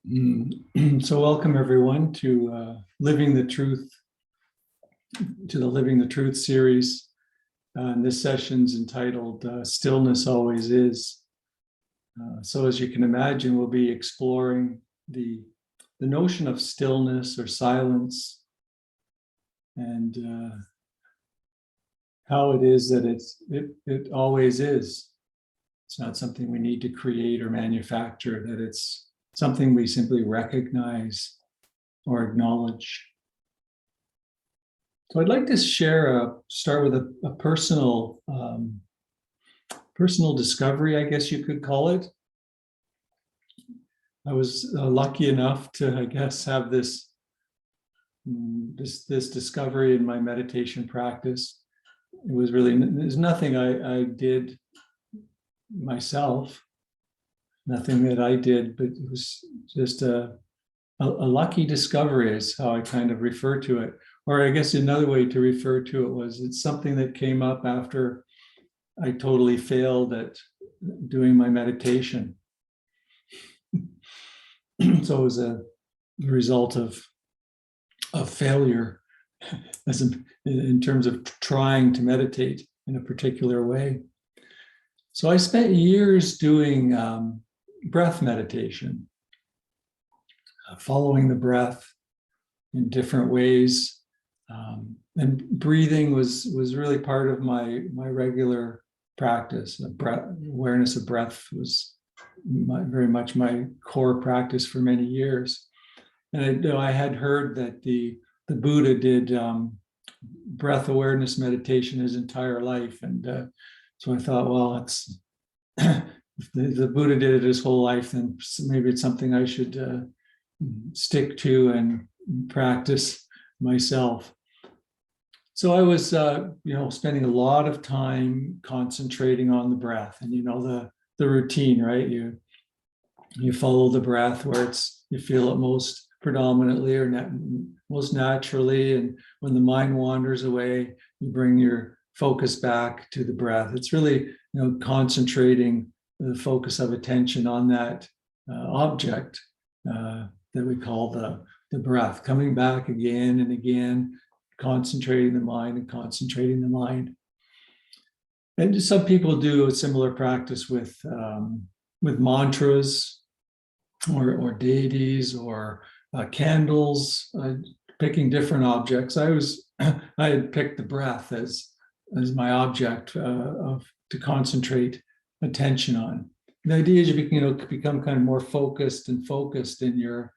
So welcome everyone to Living the Truth, to the Living the Truth series. And this session's entitled Stillness Always Is. So as you can imagine, we'll be exploring the notion of stillness or silence and how it is that it always is. It's not something we need to create or manufacture, that it's something we simply recognize or acknowledge. So I'd like to start with a personal discovery, I guess you could call it. I was lucky enough to, I guess, have this discovery in my meditation practice. There's nothing I did myself. Nothing that I did, but it was just a lucky discovery is how I kind of refer to it. Or I guess another way to refer to it was it's something that came up after I totally failed at doing my meditation. So it was a result of failure in terms of trying to meditate in a particular way. So I spent years doing breath meditation, following the breath in different ways, and breathing was really part of my regular practice. Awareness of breath was very much my core practice for many years. And I had heard that the Buddha did breath awareness meditation his entire life, and so I thought, well, it's if the Buddha did it his whole life, then maybe it's something I should stick to and practice myself. So I was, spending a lot of time concentrating on the breath, and the routine, right? You follow the breath where you feel it most predominantly or most naturally, and when the mind wanders away, you bring your focus back to the breath. It's really, concentrating the focus of attention on that object that we call the breath, coming back again and again, concentrating the mind and concentrating the mind. And some people do a similar practice with mantras or deities or candles, picking different objects. I had picked the breath as my object to concentrate attention on. The idea is you become kind of more focused in your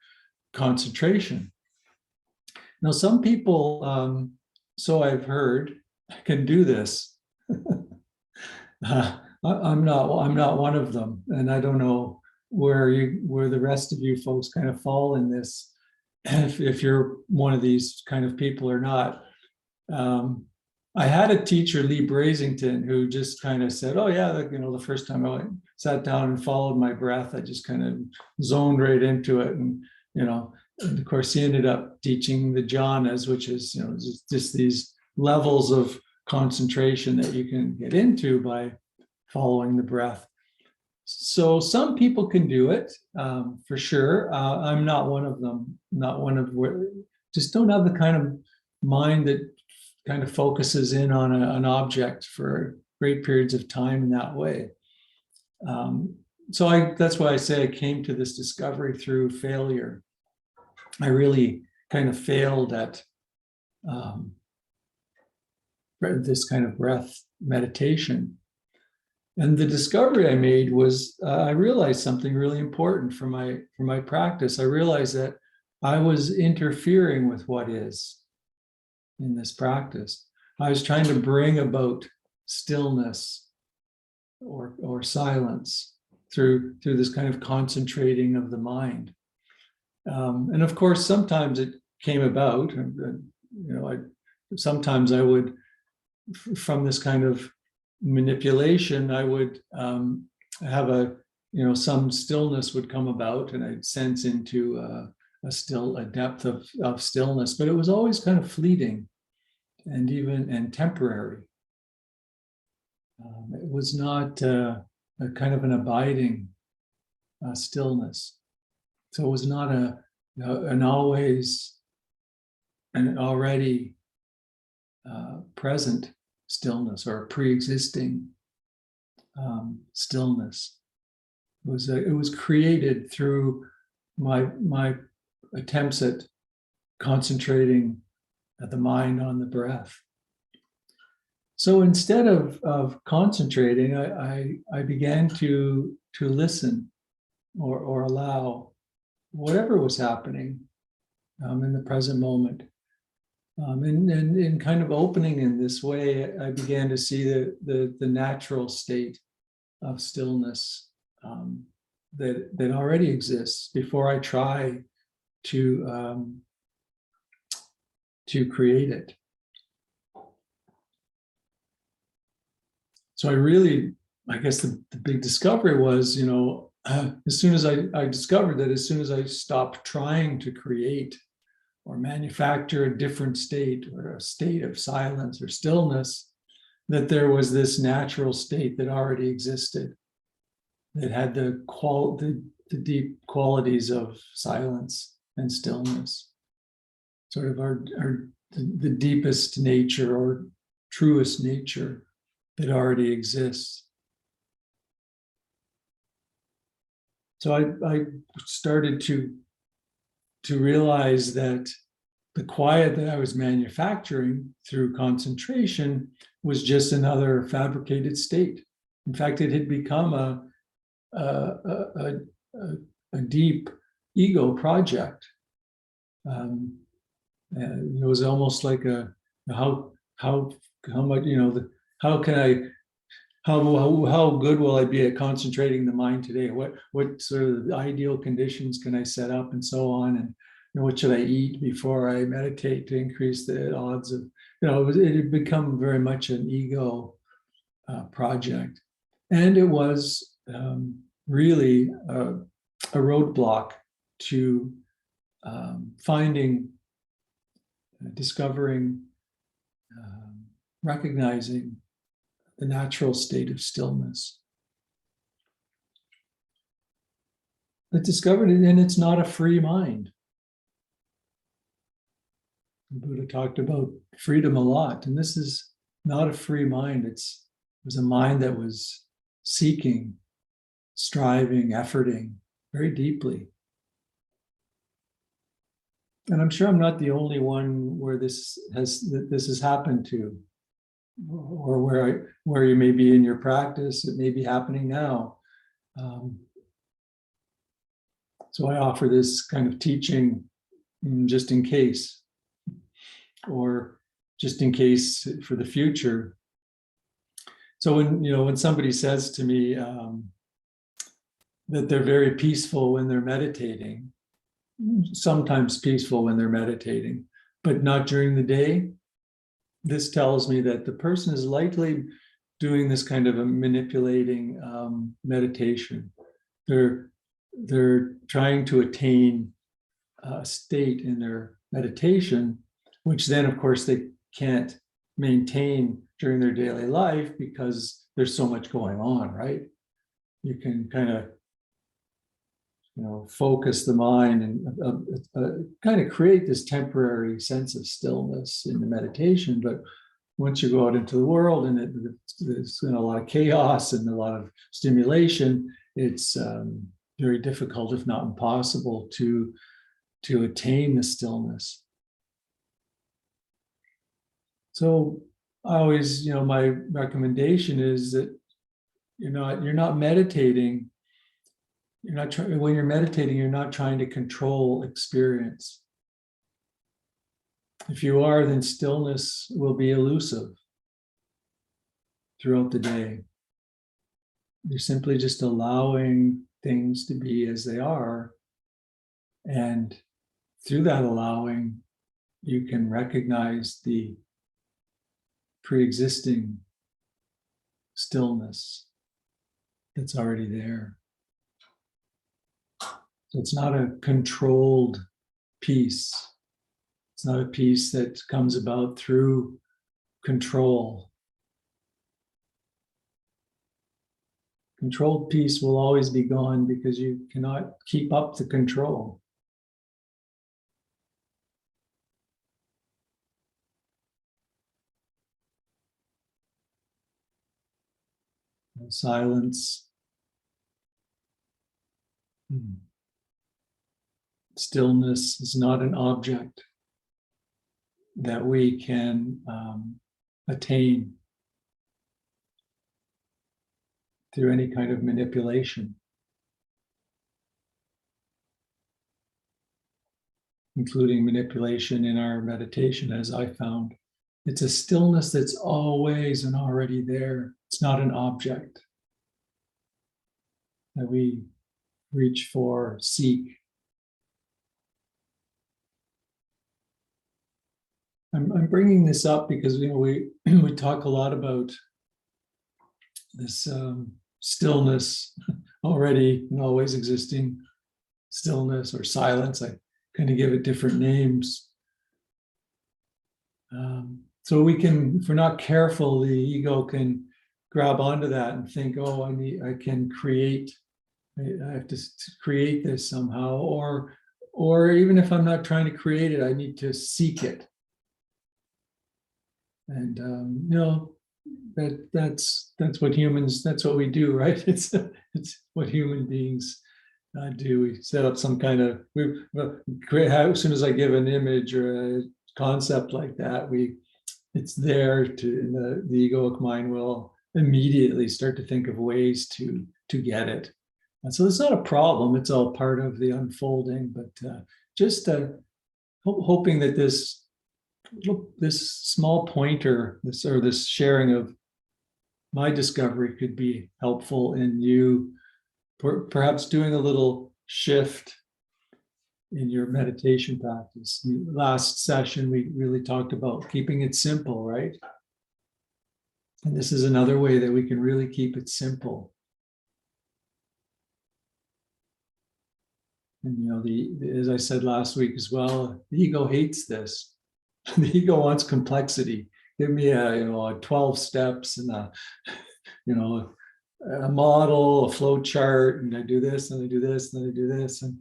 concentration. Now, some people, so I've heard, can do this. I'm not one of them, and I don't know where the rest of you folks kind of fall in this, if you're one of these kind of people or not. I had a teacher, Lee Brasington, who just kind of said, oh yeah, the first time I sat down and followed my breath, I just kind of zoned right into it. And of course he ended up teaching the jhanas, which is just these levels of concentration that you can get into by following the breath. So some people can do it, for sure. I'm not one of them. Just don't have the kind of mind that kind of focuses in on an object for great periods of time in that way. So that's why I say I came to this discovery through failure. I really kind of failed at this kind of breath meditation. And the discovery I made was I realized something really important for my practice. I realized that I was interfering with what is in this practice. I was trying to bring about stillness or silence through this kind of concentrating of the mind. And of course, sometimes it came about, sometimes I would, from this kind of manipulation, I would have some stillness would come about, and I'd sense into a depth of stillness, but it was always kind of fleeting and temporary. It was not a kind of an abiding stillness. So it was not an always and already present stillness or pre-existing stillness. It was created through my attempts at concentrating the mind on the breath. So instead of concentrating, I began to listen or allow whatever was happening in the present moment. And in kind of opening in this way, I began to see the natural state of stillness that already exists before I try to create it. So I guess the big discovery was, as soon as I discovered that as soon as I stopped trying to create or manufacture a different state or a state of silence or stillness, that there was this natural state that already existed, that had the deep qualities of silence and stillness, sort of the deepest nature or truest nature that already exists. So I started to realize that the quiet that I was manufacturing through concentration was just another fabricated state. In fact, it had become a deep ego project. It was almost like how much, how good will I be at concentrating the mind today? What sort of ideal conditions can I set up and so on? And what should I eat before I meditate to increase the odds of, it had become very much an ego project. And it was really a roadblock to discovering, recognizing the natural state of stillness. But discovered it, and it's not a free mind. The Buddha talked about freedom a lot, and this is not a free mind. It was a mind that was seeking, striving, efforting very deeply. And I'm sure I'm not the only one where this has happened to, or where you may be in your practice. It may be happening now. So I offer this kind of teaching just in case, or just in case for the future. So when somebody says to me that they're very peaceful when they're meditating, sometimes peaceful when they're meditating, but not during the day, this tells me that the person is likely doing this kind of a manipulating meditation. They're trying to attain a state in their meditation, which then, of course, they can't maintain during their daily life because there's so much going on, right? You can kind of, focus the mind and kind of create this temporary sense of stillness in the meditation. But once you go out into the world and there's a lot of chaos and a lot of stimulation, it's very difficult, if not impossible, to attain the stillness. So I always, my recommendation is that you're not meditating. When you're meditating, you're not trying to control experience. If you are, then stillness will be elusive throughout the day. You're simply just allowing things to be as they are. And through that allowing, you can recognize the pre-existing stillness that's already there. So it's not a controlled peace. It's not a peace that comes about through control. Controlled peace will always be gone because you cannot keep up the control. Silence, stillness is not an object that we can attain through any kind of manipulation, including manipulation in our meditation, as I found. It's a stillness that's always and already there. It's not an object that we reach for, seek. I'm bringing this up because we talk a lot about this stillness, already and always existing stillness or silence. I kind of give it different names. So we can, if we're not careful, the ego can grab onto that and think, oh, I can create, I have to create this somehow, or even if I'm not trying to create it, I need to seek it. And that's what humans, that's what we do, right? It's what human beings do. We set up some kind of, as soon as I give an image or a concept like that, it's there to, and the egoic mind will immediately start to think of ways to get it. And so it's not a problem. It's all part of the unfolding, but just hoping that this small pointer, this sharing of my discovery could be helpful in you, perhaps doing a little shift in your meditation practice. Last session, we really talked about keeping it simple, right? And this is another way that we can really keep it simple. And as I said last week as well, the ego hates this. The ego wants complexity. Give me a 12 steps and a model, a flow chart, and I do this, and I do this, and I do this, and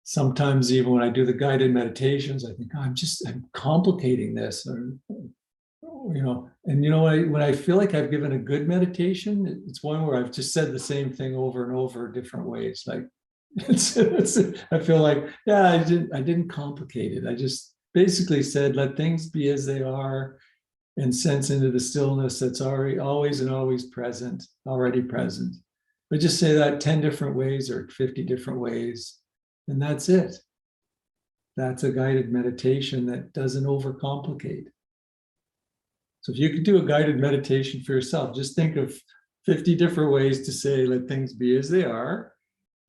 sometimes even when I do the guided meditations, I think, I'm complicating this, and when I feel like I've given a good meditation, it's one where I've just said the same thing over and over different ways. Like I feel like, yeah, I didn't complicate it. I just basically said, let things be as they are, and sense into the stillness that's always and always present, already present. But just say that 10 different ways or 50 different ways, and that's it. That's a guided meditation that doesn't overcomplicate. So if you could do a guided meditation for yourself, just think of 50 different ways to say, let things be as they are,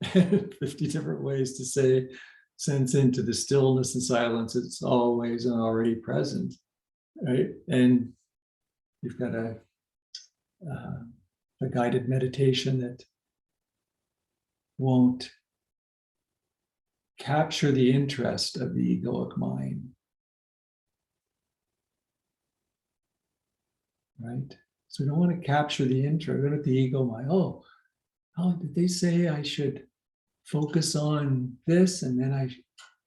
50 different ways to say, sense into the stillness and silence. It's always and already present, right? And you've got a guided meditation that won't capture the interest of the egoic mind, right? So we don't want to capture the interest. We don't want the ego mind. Oh, did they say I should focus on this, and then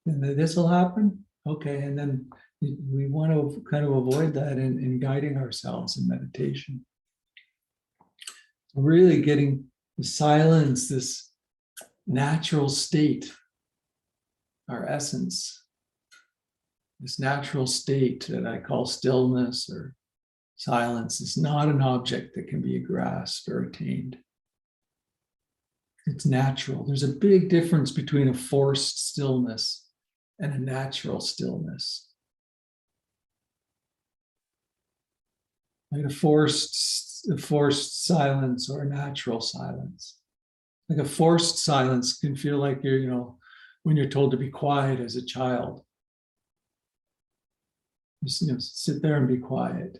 this will happen? Okay, and then we want to kind of avoid that in guiding ourselves in meditation. Really getting the silence, this natural state, our essence, this natural state that I call stillness or silence, is not an object that can be grasped or attained. It's natural. There's a big difference between a forced stillness and a natural stillness. Like a forced silence or a natural silence. Like a forced silence can feel like you're, when you're told to be quiet as a child. Just, sit there and be quiet.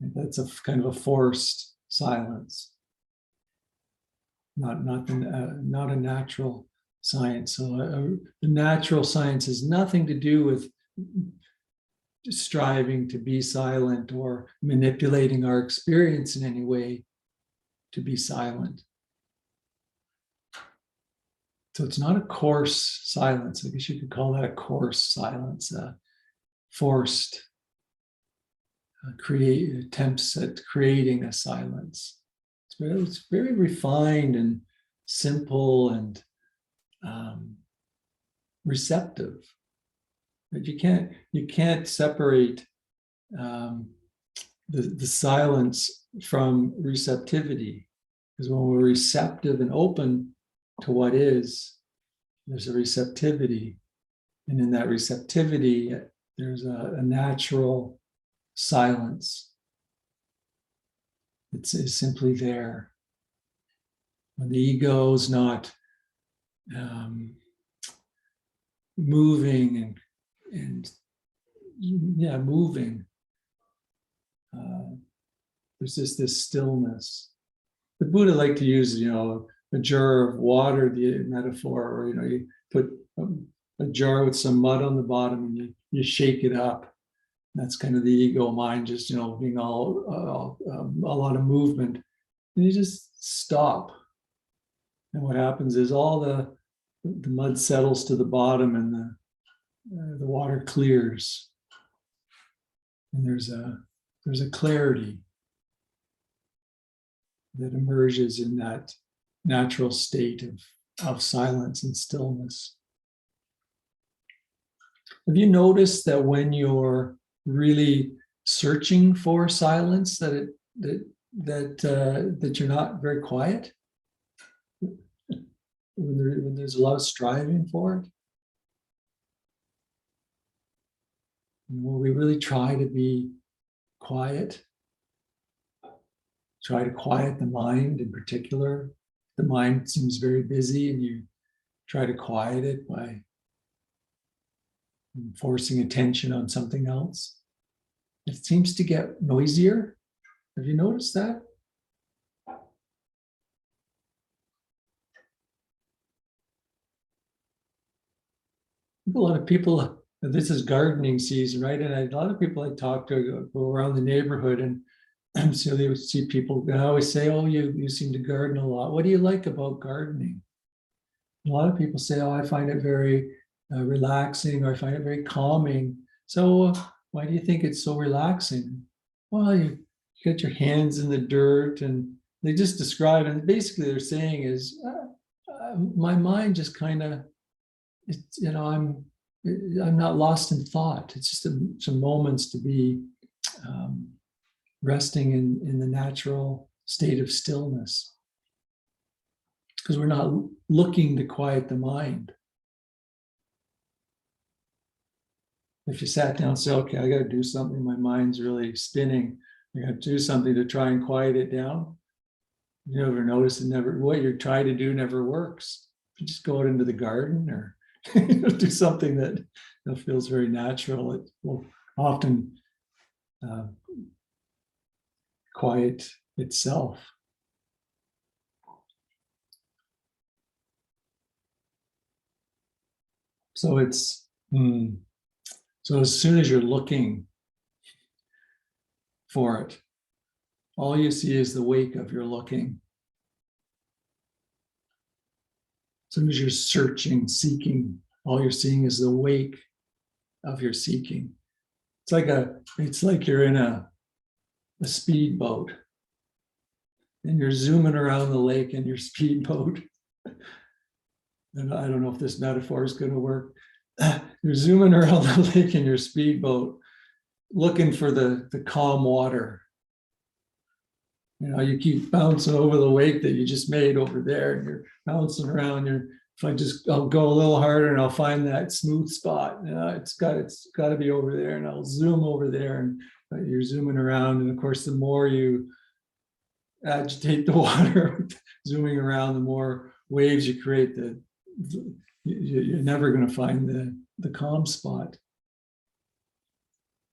That's a kind of a forced silence. Not a natural science. So the natural science has nothing to do with striving to be silent or manipulating our experience in any way to be silent. So it's not a coarse silence. I guess you could call that a coarse silence, forced attempts at creating a silence. It's very refined and simple and receptive. But you can't separate the silence from receptivity, because when we're receptive and open to what is, there's a receptivity, and in that receptivity, there's a natural silence. It's simply there. When the ego is not moving and moving, there's just this stillness. The Buddha liked to use, a jar of water, the metaphor, or you put a jar with some mud on the bottom and you shake it up. That's kind of the ego mind, just being all a lot of movement, and you just stop. And what happens is all the mud settles to the bottom, and the water clears, and there's a clarity that emerges in that natural state of silence and stillness. Have you noticed that when you're really searching for silence, that you're not very quiet? When there's a lot of striving for it? When we really try to be quiet, try to quiet the mind in particular. The mind seems very busy, and you try to quiet it by forcing attention on something else. It seems to get noisier. Have you noticed that? A lot of people, this is gardening season, right? And a lot of people I talk to go around the neighborhood, and so they would see people, and I always say, oh, you seem to garden a lot. What do you like about gardening? A lot of people say, oh, I find it very relaxing, or I find it very calming. So why do you think it's so relaxing? Well, you get your hands in the dirt, and they just describe, and basically they're saying is, my mind just kind of, I'm not lost in thought. It's just some moments to be resting in the natural state of stillness, because we're not looking to quiet the mind. If you sat down and said, okay, I got to do something, my mind's really spinning, I got to do something to try and quiet it down, you never notice what you're trying to do never works. You just go out into the garden or do something that feels very natural. It will often quiet itself. So so as soon as you're looking for it, all you see is the wake of your looking. As soon as you're searching, seeking, all you're seeing is the wake of your seeking. It's like you're in a speedboat, and you're zooming around the lake in your speedboat. And I don't know if this metaphor is going to work. You're zooming around the lake in your speedboat, looking for the calm water. You keep bouncing over the wake that you just made over there, and you're bouncing around. I'll go a little harder, and I'll find that smooth spot. It's got to be over there, and I'll zoom over there, and you're zooming around. And of course, the more you agitate the water, zooming around, the more waves you create. You're never going to find the calm spot.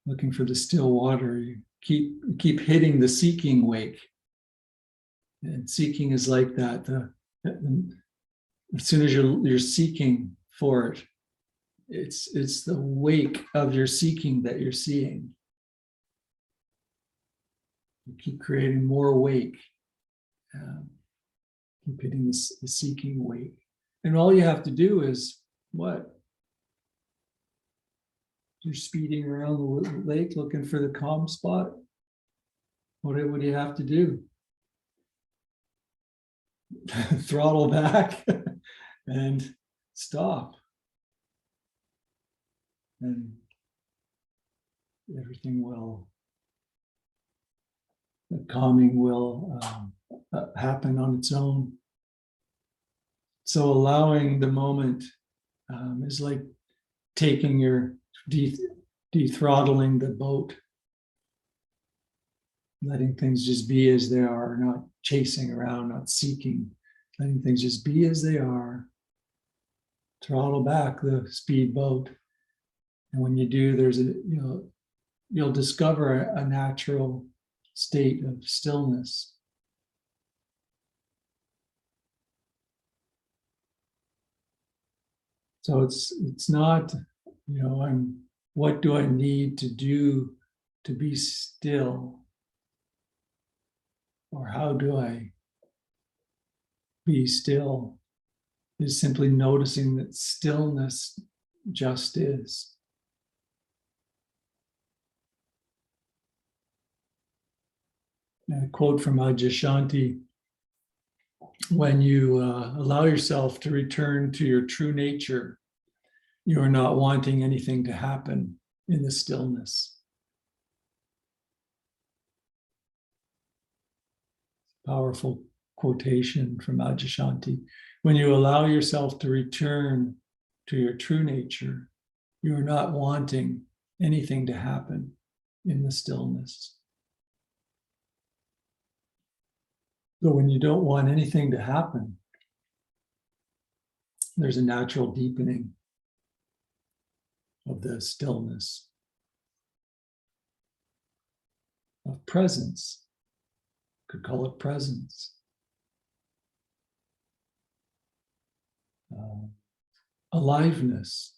Looking for the still water, you keep hitting the seeking wake. And seeking is like that. As soon as you're seeking for it, it's the wake of your seeking that you're seeing. You keep creating more wake. Keep hitting the seeking wake. And all you have to do is what? You're speeding around the lake looking for the calm spot. What do you have to do? Throttle back and stop. And everything will, the calming will happen on its own. So allowing the moment is like taking your de-throttling the boat, letting things just be as they are, not chasing around, not seeking, letting things just be as they are. Throttle back the speedboat. And when you do, there's you'll discover a natural state of stillness. So it's not, what do I need to do to be still? Or how do I be still? Is simply noticing that stillness just is. And a quote from Adyashanti: when you allow yourself to return to your true nature, you are not wanting anything to happen in the stillness. Powerful quotation from Adyashanti. When you allow yourself to return to your true nature, you are not wanting anything to happen in the stillness. So when you don't want anything to happen, there's a natural deepening of the stillness, of presence. Could call it presence. Aliveness.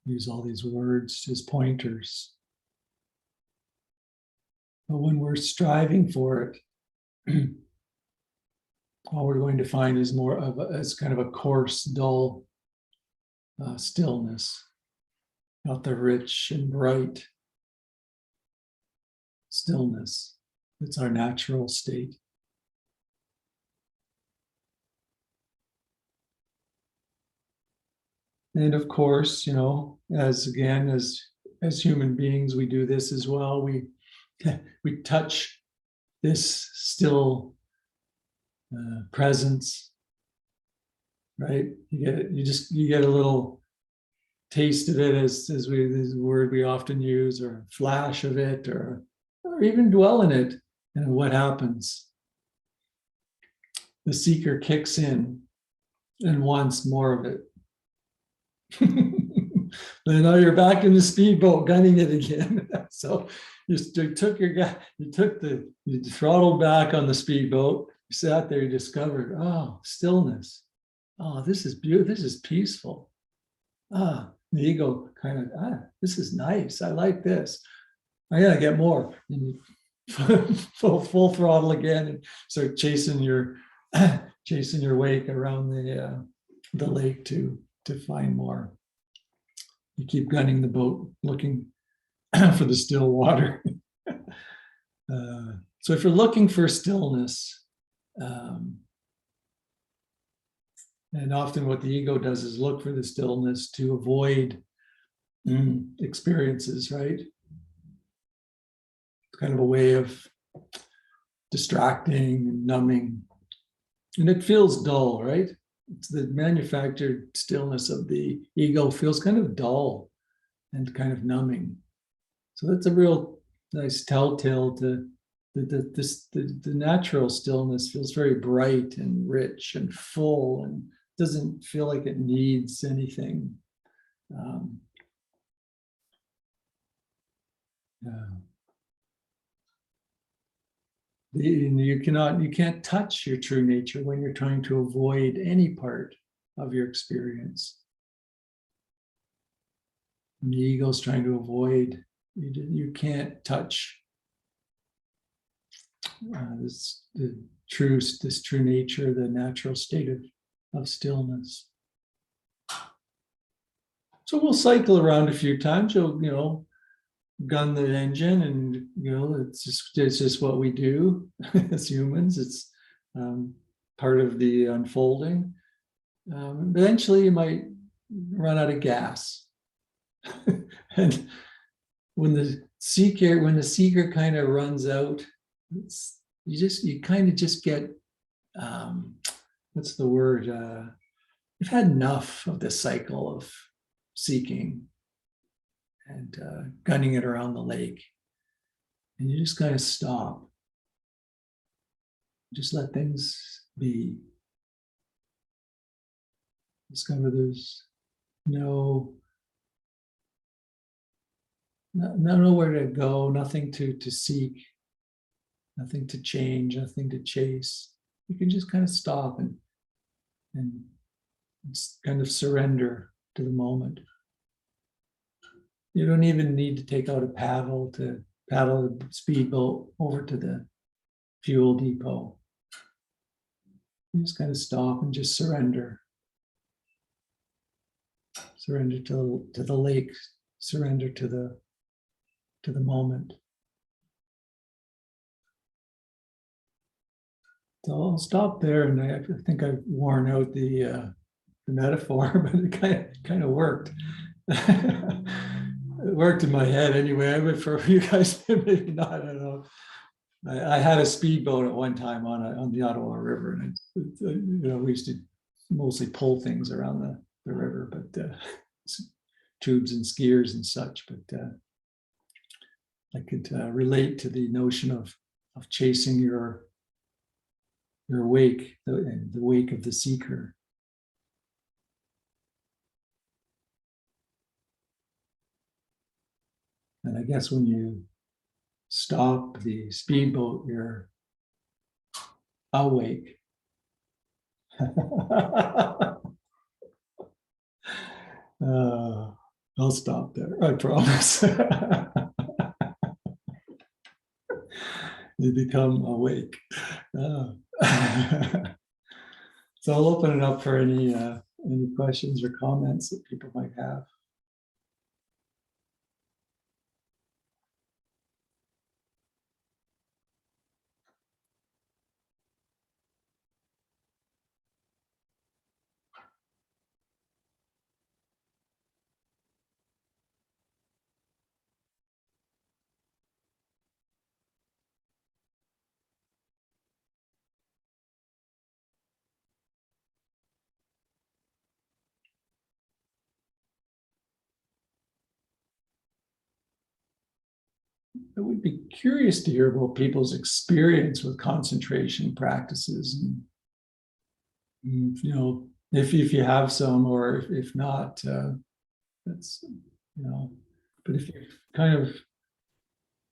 Use all these words as pointers. But when we're striving for it, all we're going to find is more of as kind of a coarse, dull stillness, not the rich and bright stillness. It's our natural state. And of course, as human beings, we do this as well. We touch this still presence, right? You get a little taste of it as this word we often use, or a flash of it, or even dwell in it. And what happens? The seeker kicks in and wants more of it. Then now you're back in the speedboat gunning it again. So you throttled back on the speedboat. You sat there, you discovered, stillness. This is beautiful. This is peaceful. The ego kind of, this is nice. I like this. I gotta get more. And you full throttle again and start chasing your wake around the lake to find more. You keep gunning the boat, looking for the still water. So if you're looking for stillness, and often what the ego does is look for the stillness to avoid experiences, right? It's kind of a way of distracting and numbing. And it feels dull, right? It's the manufactured stillness of the ego feels kind of dull and kind of numbing. So that's a real nice telltale to the natural stillness feels very bright and rich and full and doesn't feel like it needs anything. You can't touch your true nature when you're trying to avoid any part of your experience. And the ego's trying to avoid, you can't touch this true nature, the natural state of stillness. So we'll cycle around a few times. You'll gun the engine, and it's just what we do as humans. It's part of the unfolding. Eventually, you might run out of gas, and when the seeker kind of runs out, you kind of just get what's the word? You've had enough of this cycle of seeking and gunning it around the lake, and you just kind of stop. Just let things be. Discover there's nowhere to go, nothing to seek, nothing to change, nothing to chase. You can just kind of stop and kind of surrender to the moment. You don't even need to take out a paddle to paddle the speedboat over to the fuel depot. You just kind of stop and just surrender. Surrender to the lake, surrender to the moment. So I'll stop there, and I think I've worn out the metaphor, but it kind of worked. It worked in my head anyway. But for you guys, maybe not. I don't know. I had a speedboat at one time on the Ottawa River, and we used to mostly pull things around the river, but tubes and skiers and such. But I could relate to the notion of chasing your wake, the wake of the seeker. And I guess when you stop the speedboat, you're awake. I'll stop there, I promise. You become awake. So I'll open it up for any questions or comments that people might have. I would be curious to hear about people's experience with concentration practices, and if you have some, or if not, that's But if you kind of,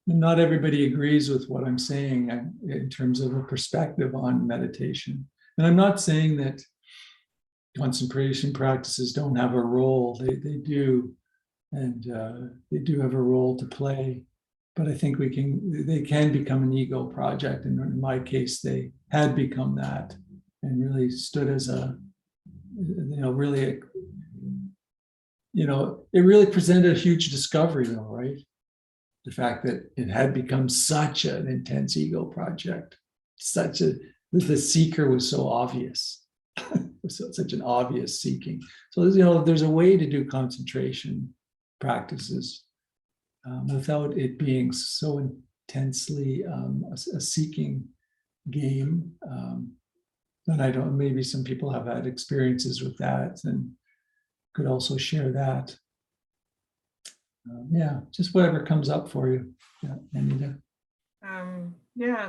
not everybody agrees with what I'm saying in terms of a perspective on meditation, and I'm not saying that concentration practices don't have a role. They do, and they do have a role to play. But I think they can become an ego project. And in my case, they had become that, and really stood as it really presented a huge discovery though, right? The fact that it had become such an intense ego project, the seeker was so obvious, such an obvious seeking. So there's a way to do concentration practices without it being so intensely a seeking game. And I don't, maybe some people have had experiences with that and could also share that. Just whatever comes up for you. Yeah, Anita.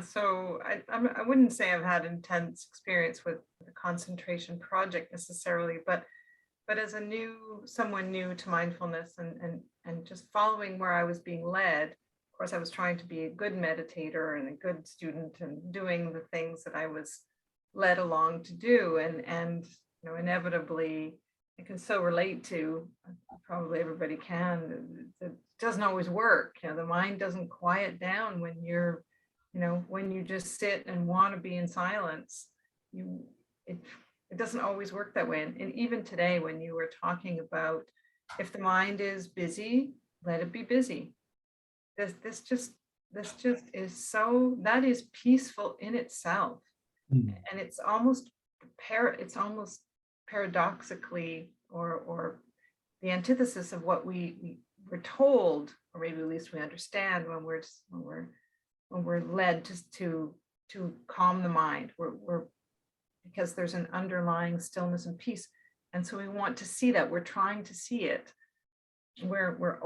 So I wouldn't say I've had intense experience with the concentration project necessarily, but as someone new to mindfulness and just following where I was being led. Of course, I was trying to be a good meditator and a good student and doing the things that I was led along to do, and inevitably, I can so relate to, probably everybody can, it doesn't always work. The mind doesn't quiet down when you're, when you just sit and want to be in silence. It doesn't always work that way. And even today, when you were talking about, if the mind is busy, let it be busy. This just is so, that is peaceful in itself. And it's almost paradoxically, or the antithesis of what we were told, or maybe at least we understand when we're led to calm the mind. We're because there's an underlying stillness and peace, and so we want to see that. We're trying to see it. We're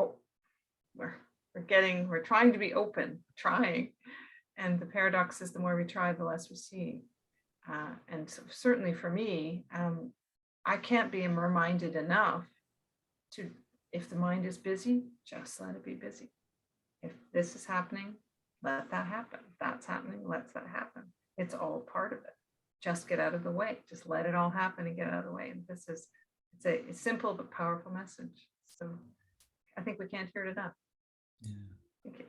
trying to be open, and the paradox is, the more we try, the less we see. And so certainly for me, I can't be reminded enough to, if the mind is busy, just let it be busy. If this is happening, let that happen. If that's happening, let that happen. It's all part of it. Just get out of the way. Just let it all happen and get out of the way. And it's a simple but powerful message. So I think we can't hear it enough. Yeah. Thank you.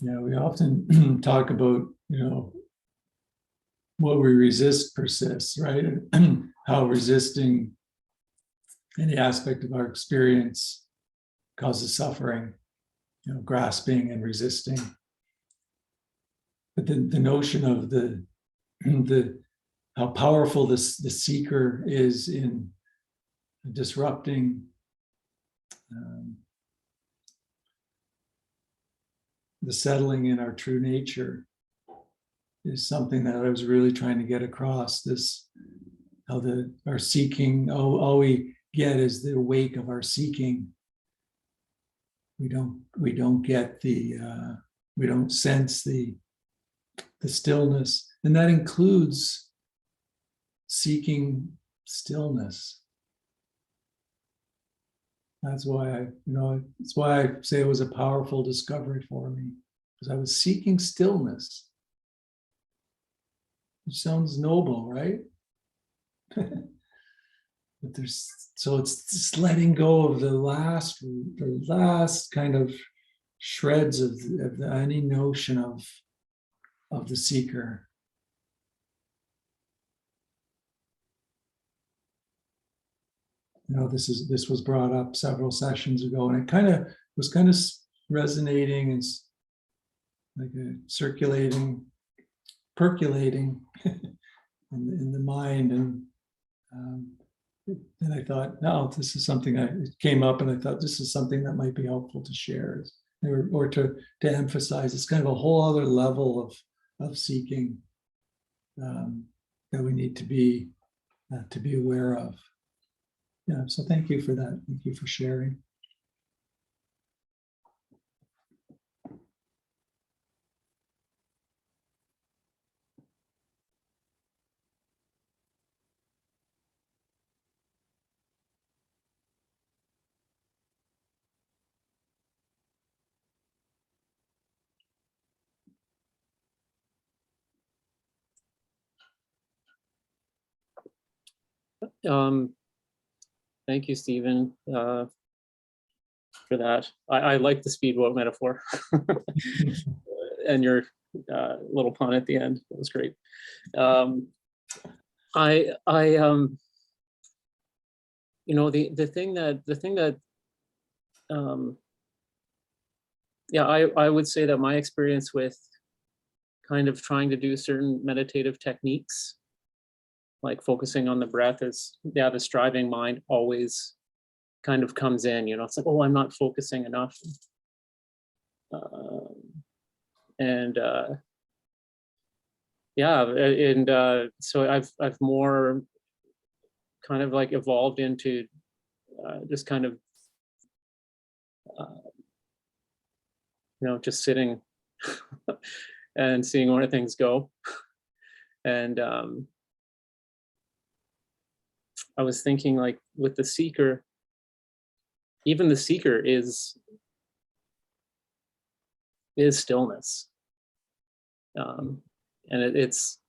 Yeah, we often talk about, what we resist persists, right? And how resisting any aspect of our experience causes suffering, grasping and resisting. But the notion of the how powerful the seeker is in disrupting the settling in our true nature is something that I was really trying to get across. This, how our seeking, all we get is the wake of our seeking. We don't get we don't sense the stillness, and that includes seeking stillness. That's why it's why I say it was a powerful discovery for me, because I was seeking stillness. Which sounds noble, right? But it's just letting go of the last kind of shreds of any notion of the seeker. This was brought up several sessions ago, and it was kind of resonating and like a percolating in the mind, and then I thought, no, this is something it came up, and I thought this is something that might be helpful to share, or to emphasize. It's kind of a whole other level of seeking that we need to be aware of. Yeah, so thank you for that. Thank you for sharing. Thank you, Stephen, for that. I like the speedboat metaphor and your little pun at the end. That was great. The thing that I would say that my experience with kind of trying to do certain meditative techniques, like focusing on the breath, is the striving mind always kind of comes in. It's like, oh, I'm not focusing enough. So I've more kind of like evolved into just kind of just sitting and seeing where things go. And I was thinking, like, with the seeker, even the seeker is stillness. And it's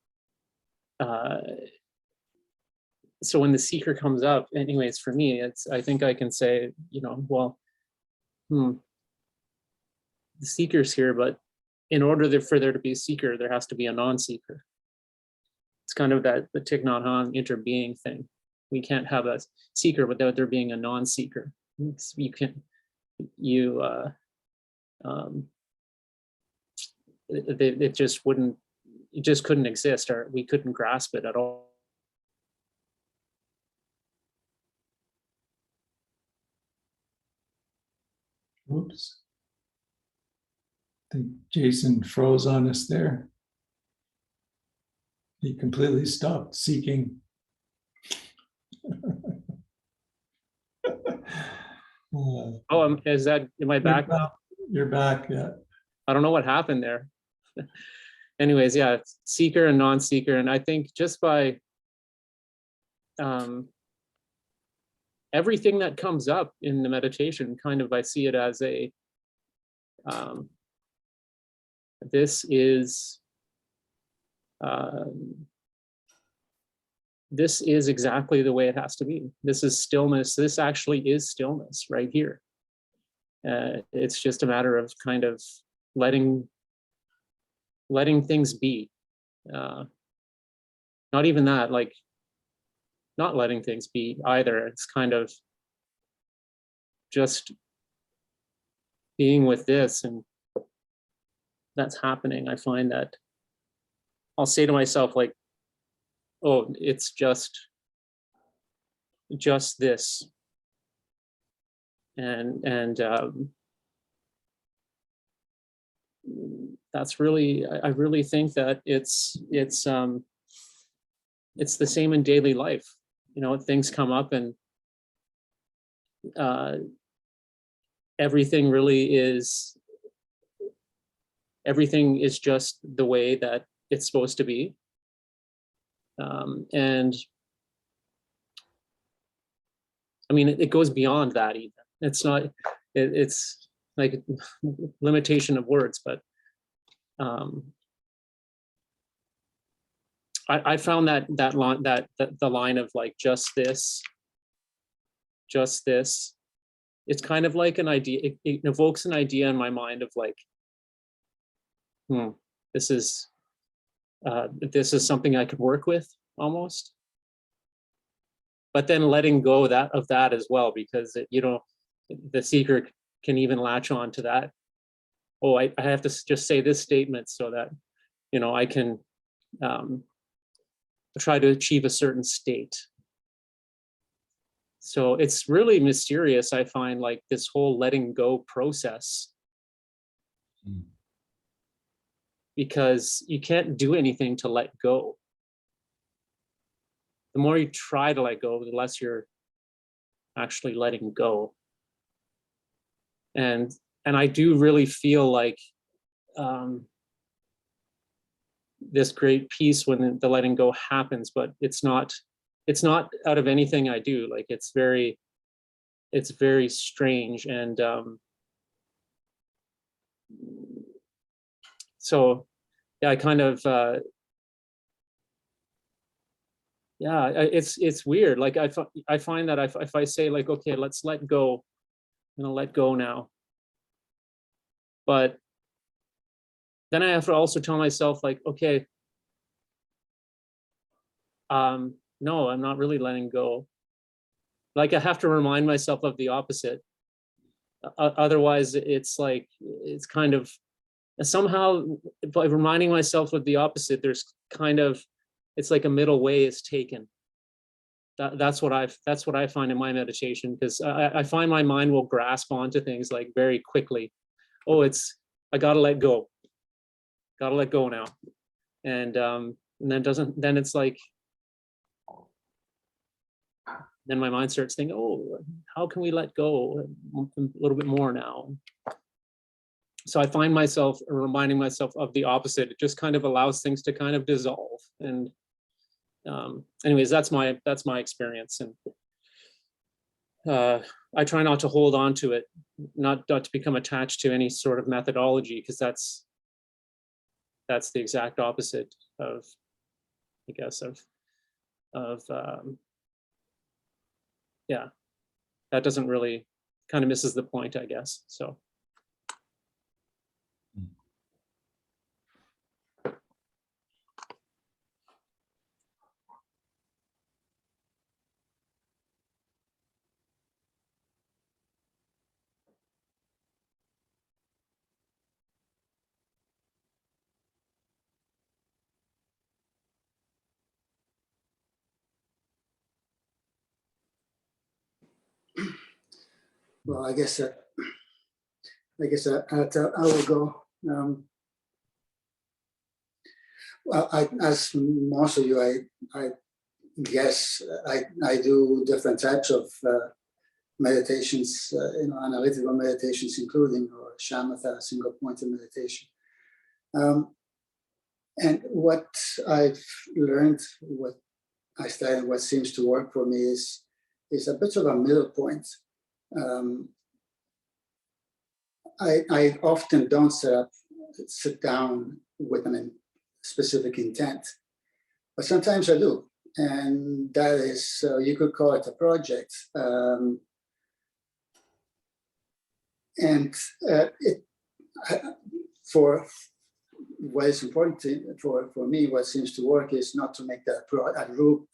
so when the seeker comes up, anyways, for me, I think I can say, well, the seeker's here, but in order for there to be a seeker, there has to be a non-seeker. It's kind of that the Thich Nhat Hanh interbeing thing. We can't have a seeker without there being a non-seeker. You can, it just wouldn't, it just couldn't exist, or we couldn't grasp it at all. Oops. I think Jason froze on us there. He completely stopped seeking. Oh, am I back now? You're back, yeah. I don't know what happened there. Anyways, yeah, seeker and non-seeker. And I think just by everything that comes up in the meditation, kind of, I see it as a, this is exactly the way it has to be. This is stillness. This actually is stillness right here. It's just a matter of kind of letting things be. Not even that, like, not letting things be either. It's kind of just being with this, and that's happening. I find that I'll say to myself, like, oh, it's just this. And that's really, I really think that it's the same in daily life. Things come up, and everything is just the way that it's supposed to be. And I mean, it goes beyond that even. It's not, it's like limitation of words, but I found that line, the line of, like, just this, it's kind of like an idea. It evokes an idea in my mind of, like, this is something I could work with almost. But then letting go of that as well, because the seeker can even latch on to that. Oh, I have to just say this statement so that I can try to achieve a certain state. So it's really mysterious, I find, like, this whole letting go process. Because you can't do anything to let go. The more you try to let go, the less you're actually letting go. And I do really feel like this great peace when the letting go happens, but it's not out of anything I do. Like, it's very strange. And so yeah, I kind of it's weird. Like, I find that if I say, like, okay, let's let go, I'm gonna let go now, but then I have to also tell myself, like, okay, no, I'm not really letting go. Like, I have to remind myself of the opposite. Otherwise, it's like, it's kind of, somehow, by reminding myself of the opposite, there's kind of, it's like a middle way is taken. That's what I find in my meditation, because I find my mind will grasp onto things, like, very quickly. Oh, I gotta let go now. And then it's like, then my mind starts thinking, oh, how can we let go a little bit more now? so I find myself reminding myself of the opposite. It just kind of allows things to kind of dissolve. And anyways, that's my experience. And I try not to hold on to it, not to become attached to any sort of methodology, because that's the exact opposite of, I guess, yeah, that doesn't really, kind of misses the point, I guess. So. Well, I guess I will go. Well, as most of you, I guess I do different types of meditations, analytical meditations, including or shamatha, single pointed meditation. And what I've learned, what I studied, what seems to work for me is a bit of a middle point. I often don't sit down with a specific intent, but sometimes I do. And that is, you could call it a project. For what is important for me, what seems to work is not to make that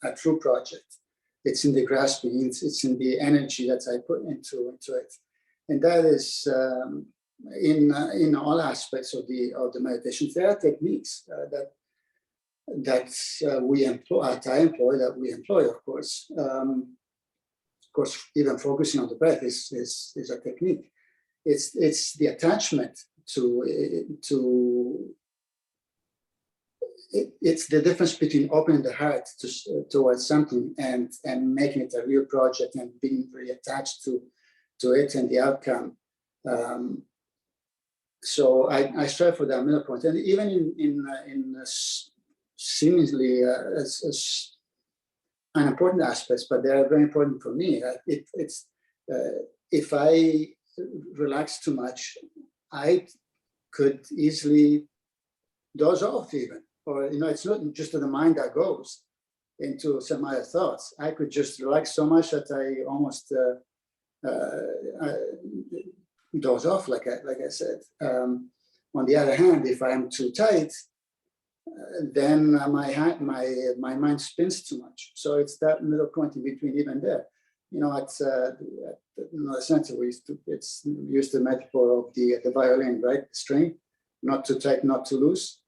a true project. It's in the grasping, it's in the energy that I put into it. And that is in all aspects of the meditations. There are techniques that we employ, that we employ, of course. Of course, even focusing on the breath is a technique. It's the attachment it's the difference between opening the heart towards something and making it a real project and being very attached to it and the outcome. So I strive for that middle point, and even in seemingly as unimportant aspects, but they are very important for me. It's if I relax too much, I could easily doze off even, or it's not just the mind that goes into some other thoughts. I could just relax so much that I almost doze off, like I said. On the other hand, if I'm too tight, then my mind spins too much. So it's that middle point in between, even there. At the center, it's used the metaphor of the violin, right? The string, not too tight, not too loose.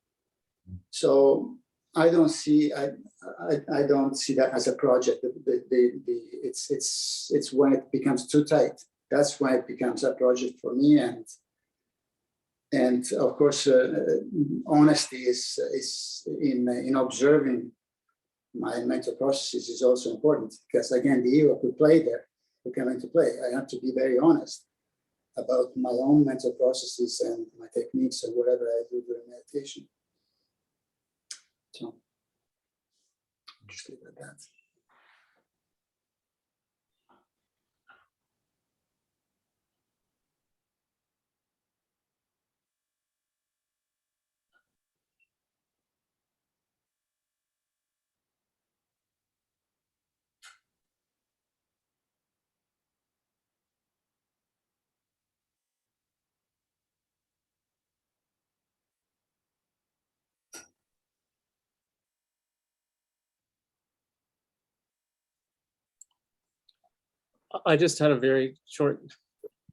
So I don't see that as a project. It's when it becomes too tight. That's when it becomes a project for me. And of course, honesty is in observing my mental processes is also important, because again, the ego could play there, could come into play. I have to be very honest about my own mental processes and my techniques and whatever I do during meditation. So just leave it at that. I just had a very short,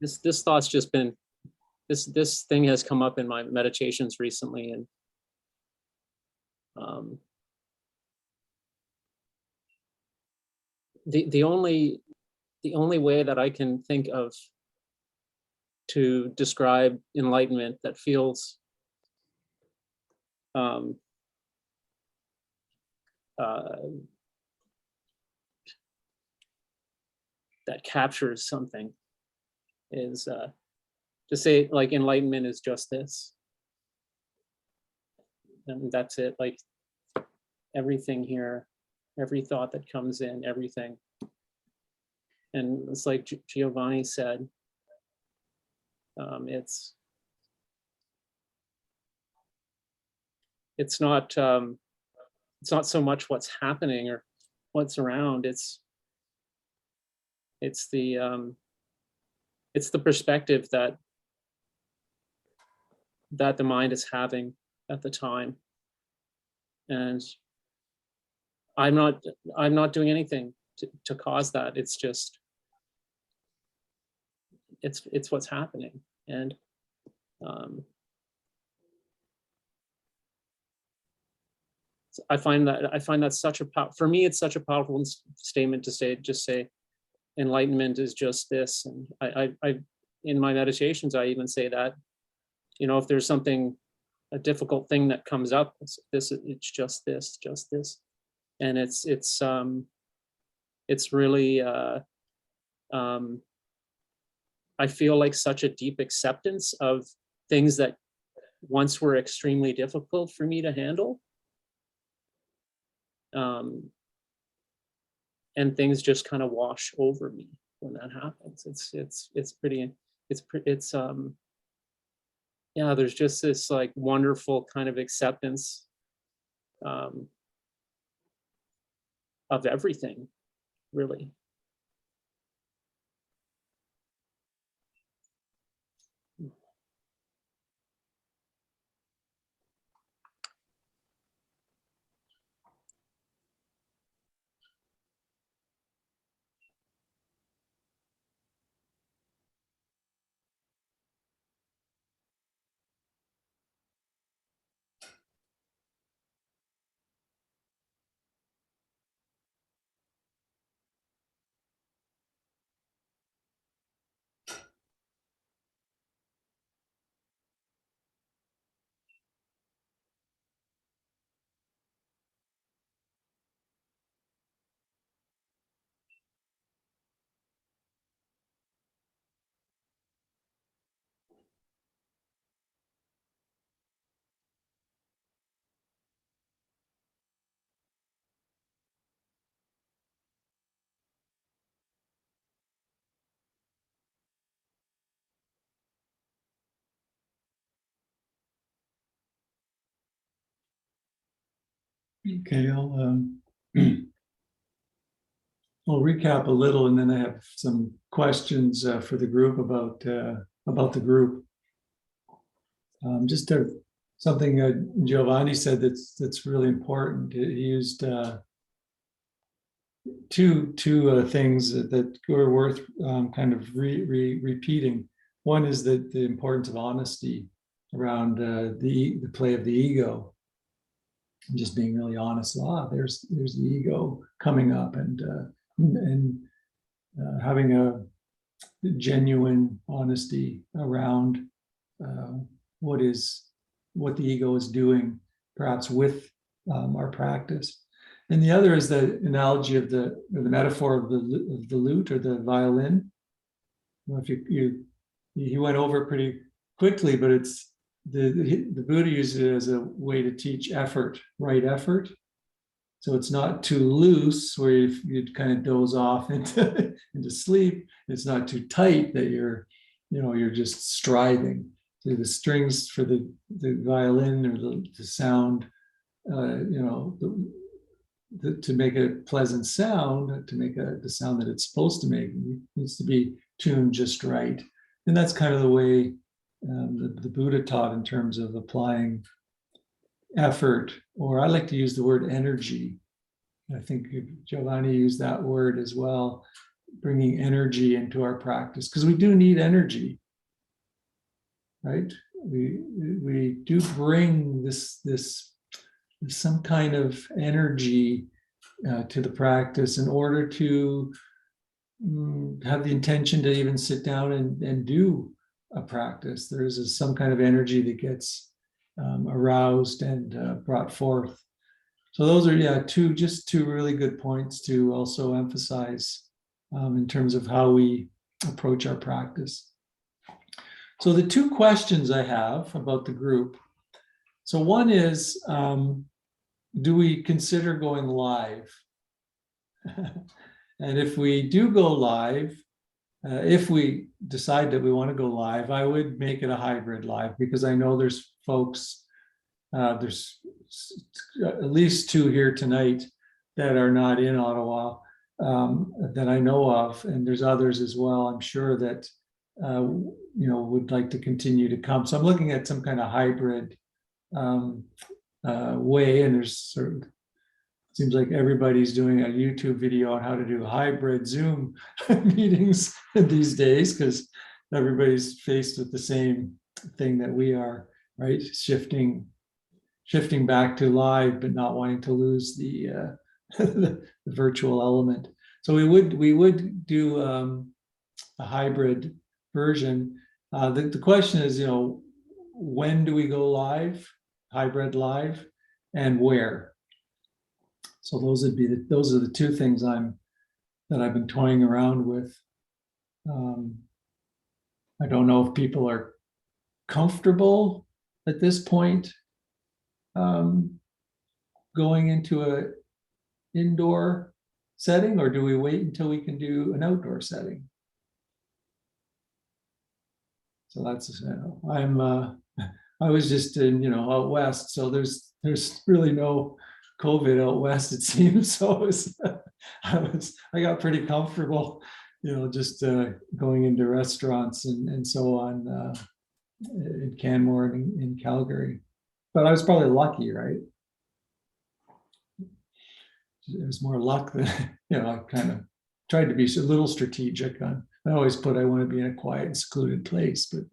this thought's just been, this thing has come up in my meditations recently, and the only way that I can think of to describe enlightenment that feels that captures something is to say like enlightenment is just this. And that's it, like everything here, every thought that comes in, everything. And it's like Giovanni said, it's not so much what's happening or what's around. It's the perspective that the mind is having at the time. And I'm not doing anything to cause that. It's just it's what's happening. And I find that such a for me, it's such a powerful statement to say enlightenment is just this. And I in my meditations, I even say that, you know, if there's a difficult thing that comes up, it's just this, and it's really I feel like such a deep acceptance of things that once were extremely difficult for me to handle. And things just kind of wash over me when that happens. Yeah, there's just this like wonderful kind of acceptance of everything, really. Okay, I'll recap a little, and then I have some questions for the group about the group. Just something Giovanni said that's really important. He used two things that are worth kind of repeating. One is the importance of honesty around the play of the ego. Just being really honest. There's the ego coming up, and having a genuine honesty around what the ego is doing, perhaps with our practice. And the other is the analogy of the metaphor of the lute or the violin. If he went over it pretty quickly, but it's the Buddha uses it as a way to teach effort, right effort. So it's not too loose where you'd kind of doze off into sleep. It's not too tight that you're just striving. So the strings for the violin or the sound, to make a pleasant sound, to make the sound that it's supposed to make, it needs to be tuned just right. And that's kind of the way the Buddha taught in terms of applying effort, or I like to use the word energy. I think Giovanni used that word as well, bringing energy into our practice, because we do need energy, right? We do bring this some kind of energy to the practice in order to have the intention to even sit down and do a practice. There's some kind of energy that gets aroused and brought forth. So those are two really good points to also emphasize in terms of how we approach our practice. So the two questions I have about the group. So one is, do we consider going live? And if we do go live, if we decide that we want to go live, I would make it a hybrid live, because I know there's folks, there's at least two here tonight that are not in Ottawa, that I know of, and there's others as well, I'm sure, that would like to continue to come. So I'm looking at some kind of hybrid way, and there's sort of, seems like everybody's doing a YouTube video on how to do hybrid Zoom meetings these days, because everybody's faced with the same thing that we are, right? Shifting back to live, but not wanting to lose the the virtual element. So we would do a hybrid version. The question is, when do we go live, hybrid live, and where? So those are the two things that I've been toying around with. I don't know if people are comfortable at this point going into a indoor setting, or do we wait until we can do an outdoor setting? So that's, I was just in, out west, so there's really no COVID out west, it seems. So I got pretty comfortable, just going into restaurants and so on in Canmore and in Calgary. But I was probably lucky, right? It was more luck than, I kind of tried to be a little strategic on, I always put I want to be in a quiet and secluded place, but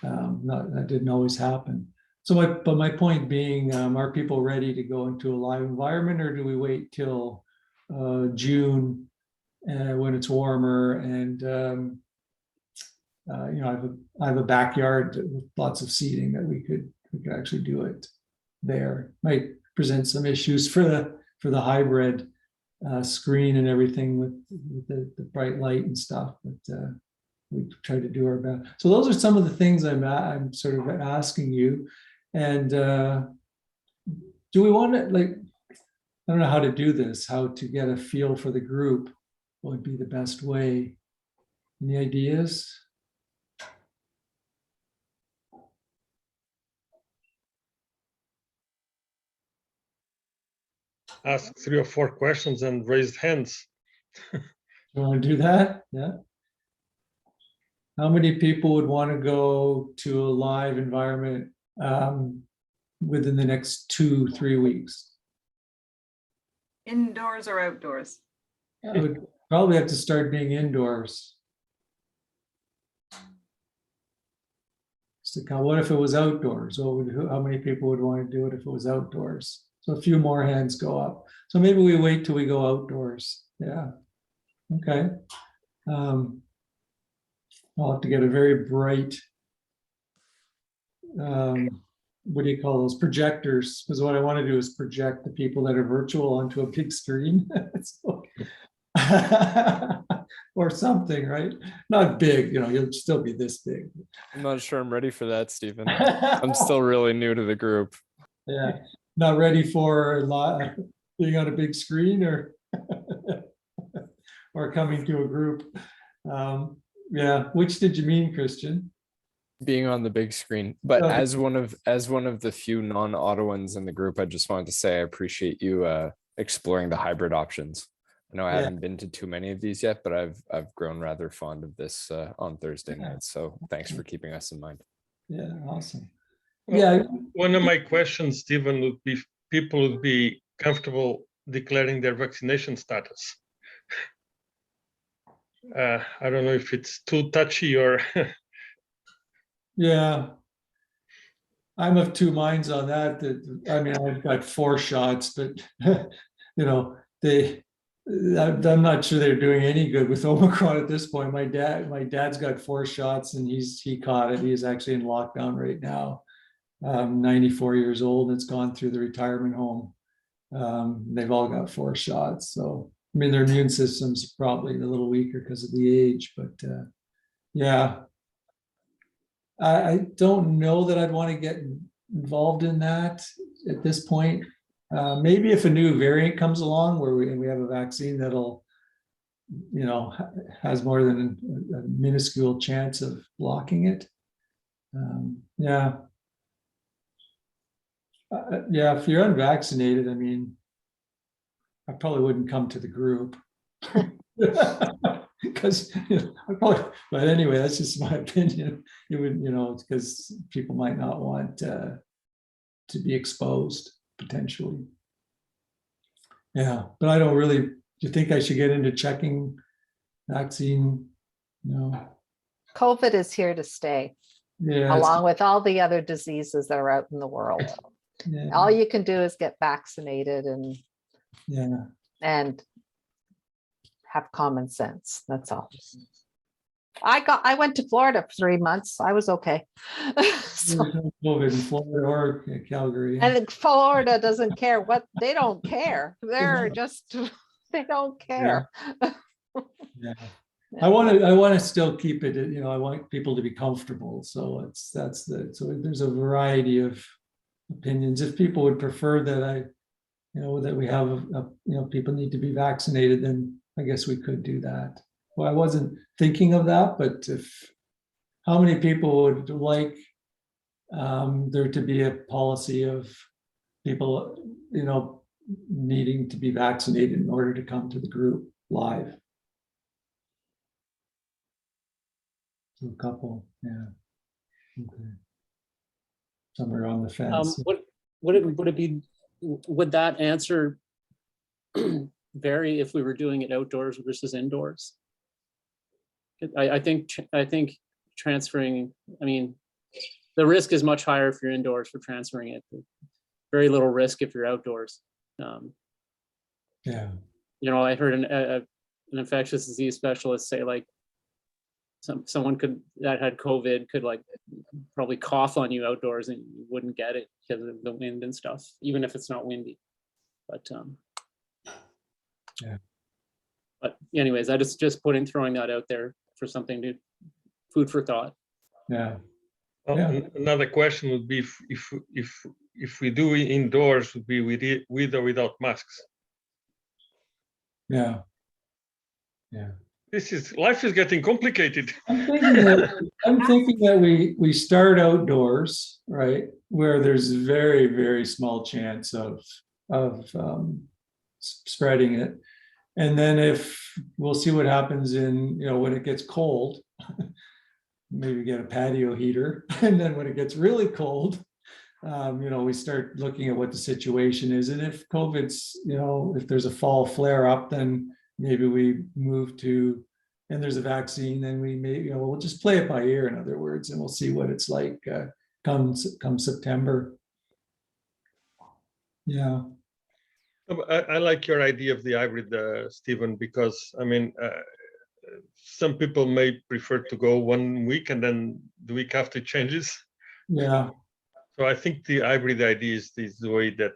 that didn't always happen. So my point being, are people ready to go into a live environment, or do we wait till June when it's warmer? And I have a backyard with lots of seating that we could actually do it there. Might present some issues for the hybrid screen and everything with the bright light and stuff, but we try to do our best. So those are some of the things I'm sort of asking you. And do we want to, I don't know how to do this, how to get a feel for the group, what would be the best way? Any ideas? Ask 3 or 4 questions and raise hands. You want to do that? Yeah. How many people would want to go to a live environment within the next 2-3 weeks? Indoors or outdoors? I would probably have to start being indoors. What if it was outdoors? How many people would want to do it if it was outdoors? So a few more hands go up. So maybe we wait till we go outdoors. Yeah. Okay. I'll have to get a very bright, what do you call those, projectors? Because what I want to do is project the people that are virtual onto a big screen. So, or something, right? Not big, you'll still be this big. I'm not sure I'm ready for that, Stephen. I'm still really new to the group. Yeah, not ready for being on a big screen or or coming to a group. Yeah, which did you mean, Christian? Being on the big screen, but as one of the few non-Ottawans in the group, I just wanted to say I appreciate you exploring the hybrid options. I know I haven't been to too many of these yet, but I've grown rather fond of this on Thursday nights. So thanks for keeping us in mind. Yeah, awesome. Well, Yeah. One of my questions, Stephen, would be people would be comfortable declaring their vaccination status. I don't know if it's too touchy or. Yeah. I'm of two minds on that. I mean, I've got 4 shots, but I'm not sure they're doing any good with Omicron at this point. My dad's got 4 shots and he caught it. He's actually in lockdown right now. 94 years old. It's gone through the retirement home. They've all got 4 shots. So, I mean, their immune system's probably a little weaker because of the age, but yeah. I don't know that I'd want to get involved in that at this point. Maybe if a new variant comes along where we have a vaccine that'll, has more than a minuscule chance of blocking it. Yeah. Yeah, if you're unvaccinated, I mean, I probably wouldn't come to the group. Because but anyway, that's just my opinion. It would, because people might not want to be exposed potentially. Yeah, but I don't really. Do you think I should get into checking vaccine? No. COVID is here to stay, Yeah. along with all the other diseases that are out in the world. Yeah. All you can do is get vaccinated Yeah. and have common sense. That's all. I went to Florida for 3 months. I was okay. So, COVID in Florida or Calgary. and then Florida doesn't care what they don't care. They're just they don't care. Yeah. I want to still keep it, I want people to be comfortable. So so there's a variety of opinions. If people would prefer that that we have, people need to be vaccinated, then I guess we could do that. Well, I wasn't thinking of that, but how many people would like there to be a policy of people, needing to be vaccinated in order to come to the group live? So a couple, yeah. Okay. Somewhere on the fence. Would that answer vary if we were doing it outdoors versus indoors? I think transferring, I mean, the risk is much higher if you're indoors for transferring it. Very little risk if you're outdoors. Yeah. I heard an infectious disease specialist say, like, someone that had COVID could probably cough on you outdoors and you wouldn't get it because of the wind and stuff, even if it's not windy. But yeah. But anyways, I throwing that out there for something to food for thought. Yeah. Yeah. Another question would be if we do indoors, would be with or without masks. Yeah. Yeah. Life is getting complicated. I'm thinking that we start outdoors, right, where there's very, very small chance of spreading it, and then if we'll see what happens when it gets cold, maybe get a patio heater, and then when it gets really cold, we start looking at what the situation is, and if COVID's, if there's a fall flare up, then maybe we move to, and there's a vaccine, then we may, we'll just play it by ear, in other words, and we'll see what it's like come September. Yeah. I like your idea of the hybrid, Stephen, because I mean, some people may prefer to go 1 week and then the week after it changes. Yeah. So I think the hybrid idea is the way that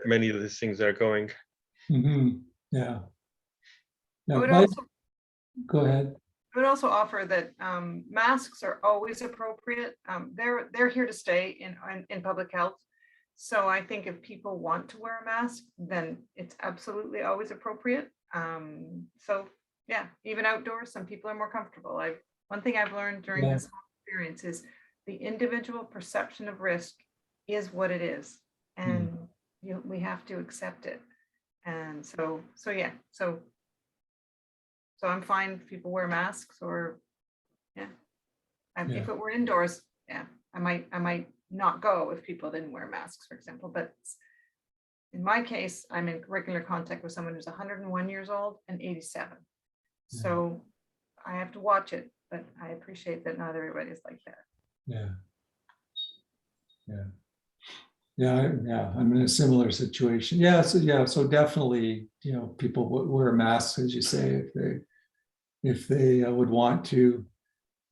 many of these things are going. Mm-hmm. Yeah. Go ahead. I would also offer that masks are always appropriate. They're here to stay in public health. So I think if people want to wear a mask, then it's absolutely always appropriate. So yeah, even outdoors, some people are more comfortable. One thing I've learned during this whole experience is the individual perception of risk is what it is, and we have to accept it. And so yeah, so I'm fine if people wear masks, or if it were indoors, I might not go if people didn't wear masks, for example. But in my case, I'm in regular contact with someone who's 101 years old and 87. So I have to watch it, but I appreciate that not everybody is like that. Yeah. I'm in a similar situation. So definitely, people wear masks, as you say, if they would want to,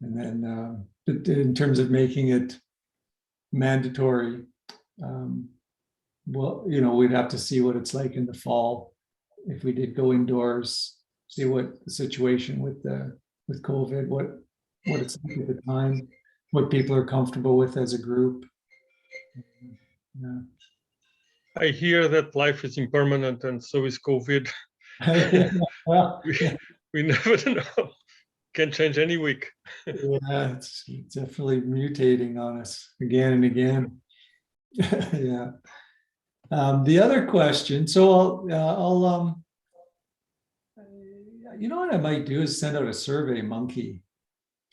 and then but in terms of making it mandatory, we'd have to see what it's like in the fall if we did go indoors, see what the situation with COVID, what it's like at the time. what people are comfortable with as a group. Yeah. I hear that life is impermanent and so is COVID. Well, We never know. Can change any week. yeah, it's definitely mutating on us again and again. Yeah. The other question, so you know what I might do is send out a survey monkey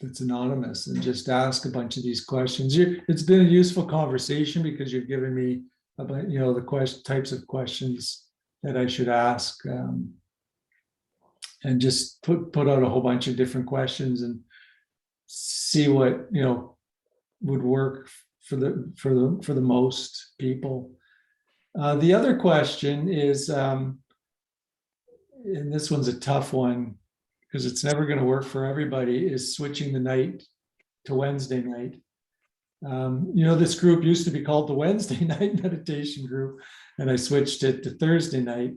that's anonymous and just ask a bunch of these questions. It's been a useful conversation because you've given me about, you know, the types of questions that I should ask, and just put out a whole bunch of different questions and see what, you know, would work for the most people. The other question is, and this one's a tough one because it's never going to work for everybody, is switching the night to Wednesday night. You know, this group used to be called the Wednesday night meditation group, and I switched it to Thursday night.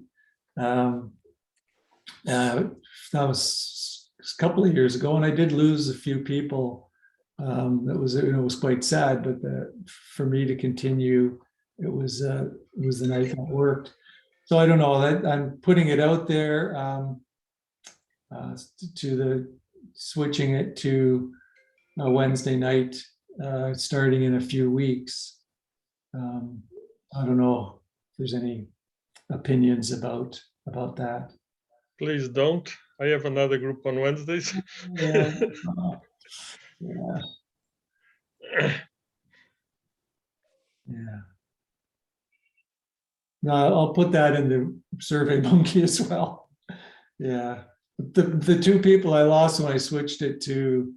That was a couple of years ago, and I did lose a few people. It was quite sad, but for me to continue, it was the night that worked. So I don't know, that I'm putting it out there, to the switching it to a Wednesday night, starting in a few weeks. I don't know if there's any opinions about that. Please don't. I have another group on Wednesdays. Yeah. Yeah. Yeah. No, I'll put that in the survey monkey as well. Yeah. The two people I lost when I switched it to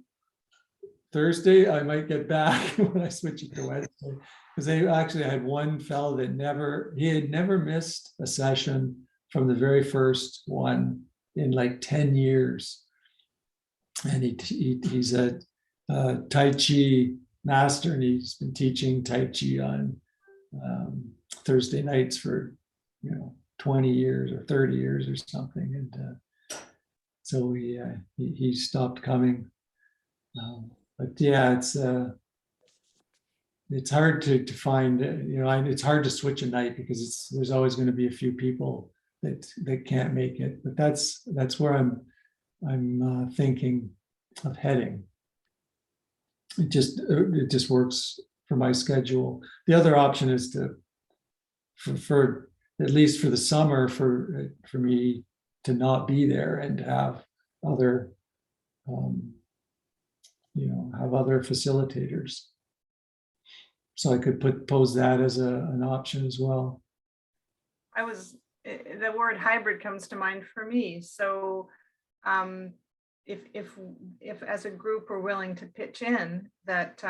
Thursday, I might get back when I switch it to Wednesday. Because they actually had one fellow that he had never missed a session from the very first one in like 10 years. And he's a Tai Chi master, and he's been teaching Tai Chi on Thursday nights for 20 years or 30 years or something. And so he stopped coming. But yeah, it's hard to find, it's hard to switch a night because there's always going to be a few people that can't make it. But that's where I'm thinking of heading. It just works for my schedule. The other option is for at least for the summer, for me to not be there and to have other have other facilitators. So I could pose that as an option as well. The word hybrid comes to mind for me. So if as a group we're willing to pitch in that,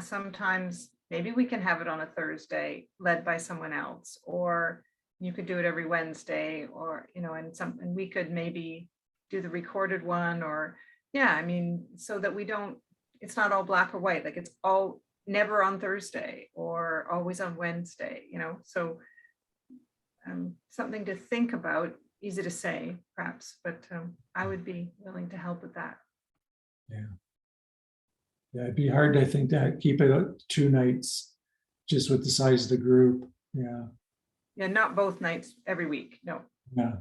sometimes maybe we can have it on a Thursday led by someone else, or you could do it every Wednesday, or, and we could maybe do the recorded one, or, so that it's not all black or white, like it's all never on Thursday or always on Wednesday, so something to think about, easy to say perhaps, but I would be willing to help with that. Yeah, it'd be hard, I think, to keep it 2 nights just with the size of the group. Yeah, not both nights every week, no. Yeah.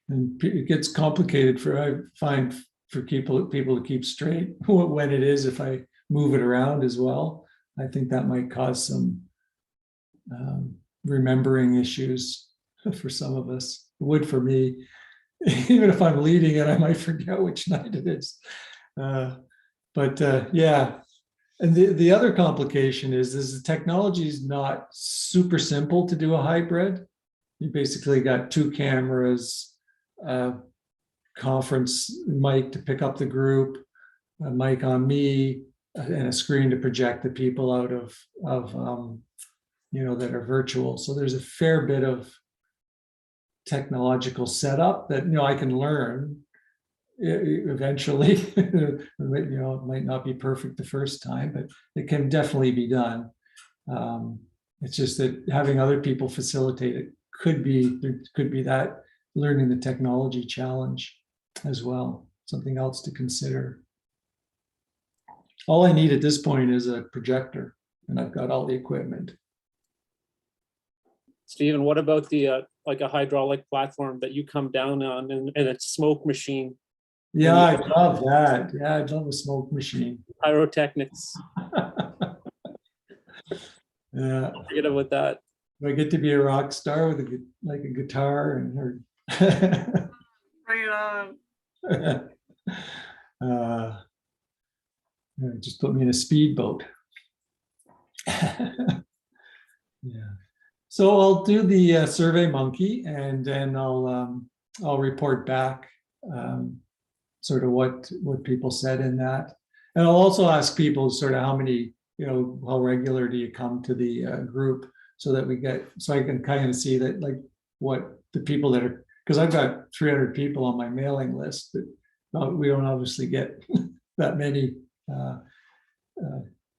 And it gets complicated I find for people to keep straight when it is, if I move it around as well. I think that might cause some remembering issues for some of us. It would for me. Even if I'm leading it, I might forget which night it is. Yeah. And the other complication is the technology is not super simple to do a hybrid. You basically got 2 cameras, a conference mic to pick up the group, a mic on me, and a screen to project the people out of that are virtual. So there's a fair bit of technological setup that I can learn eventually. It might not be perfect the first time, but it can definitely be done. It's just that having other people facilitate it could be that learning the technology challenge as well, something else to consider. All I need at this point is a projector, and I've got all the equipment. Stephen, what about the like a hydraulic platform that you come down on and a smoke machine, Yeah, I love that. Yeah, I'd love a smoke machine. pyrotechnics? Yeah, Forget about that. I get to be a rock star with like a guitar and her. Bring it on. Yeah, just put me in a speedboat. Yeah. So I'll do the Survey Monkey, and then I'll report back sort of what people said in that, and I'll also ask people sort of how many, how regular do you come to the group, so that so I can kind of see that, like, what the people that are, because I've got 300 people on my mailing list, but we don't obviously get that many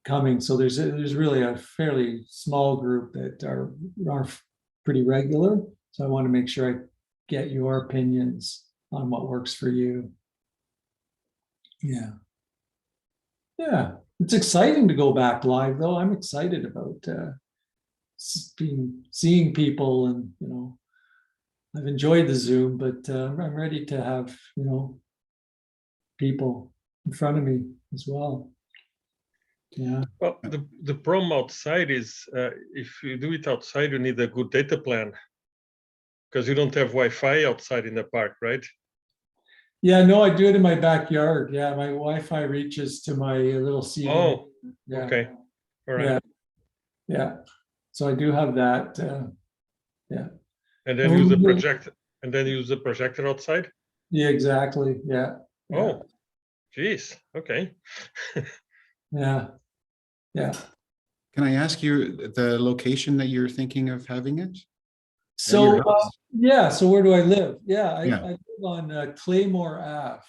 coming. So there's really a fairly small group that are pretty regular. So I want to make sure I get your opinions on what works for you. Yeah. Yeah. It's exciting to go back live, though. I'm excited about seeing people, and I've enjoyed the Zoom, but I'm ready to have people in front of me as well. Yeah. Well, the problem outside is if you do it outside, you need a good data plan, because you don't have Wi-Fi outside in the park, right? Yeah, no, I do it in my backyard. Yeah, my Wi-Fi reaches to my little seating. Oh, Yeah. okay. All right. Yeah. Yeah. So I do have that. Yeah. And then use the projector. And then use the projector outside. Yeah, exactly. Yeah. Oh, geez. Okay. Yeah. Yeah. Can I ask you the location that you're thinking of having it? So yeah. So where do I live? Yeah, I Yeah. live on Claymore Ave.